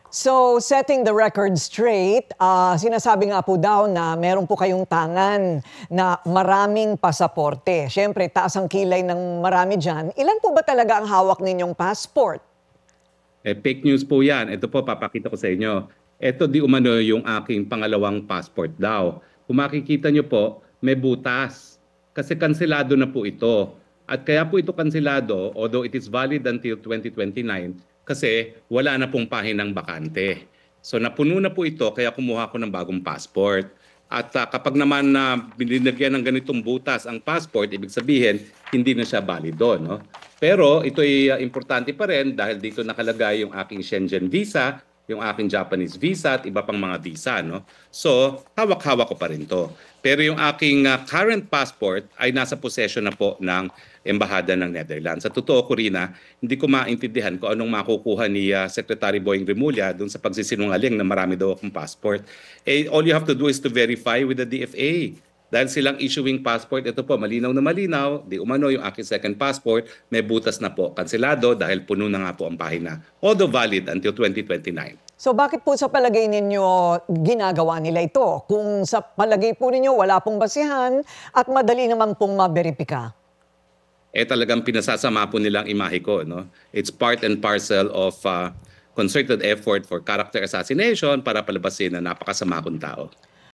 So, setting the record straight, sinasabi nga po daw na meron po kayong tangan na maraming pasaporte. Siyempre, taas ang kilay ng marami dyan. Ilan po ba talaga ang hawak ninyong passport? Fake news po yan. Ito po, papakita ko sa inyo. Ito di umano yung aking pangalawang passport daw. Kung makikita nyo po, may butas. Kasi kanselado na po ito. At kaya po ito kanselado, although it is valid until 2029, kasi wala na pong pahinang bakante. So napuno na po ito, kaya kumuha ko ng bagong passport. At kapag naman binilagyan ng ganitong butas ang passport, ibig sabihin, hindi na siya valido. No? Pero ito ay importante pa rin dahil dito nakalagay yung aking Schengen visa, yung aking Japanese visa at iba pang mga visa. No? So, hawak-hawak ko pa rin to. Pero yung aking current passport ay nasa possession na po ng Embahada ng Netherlands. Sa totoo ko rin hindi ko maintindihan kung anong makukuha ni Secretary Boying Remulla doon sa pagsisinungaling na marami daw akong passport. All you have to do is to verify with the DFA. Dahil silang issuing passport, ito po, malinaw na malinaw, di umano yung aking second passport, may butas na po, kanselado dahil puno na nga po ang pahina. Although valid until 2029. So bakit po sa palagay ninyo ginagawa nila ito? Kung sa palagay po ninyo wala pong basihan at madali naman pong maberipika. Talagang pinasasama po nilang imahe ko. No? It's part and parcel of concerted effort for character assassination para palabasin na napakasama kong tao.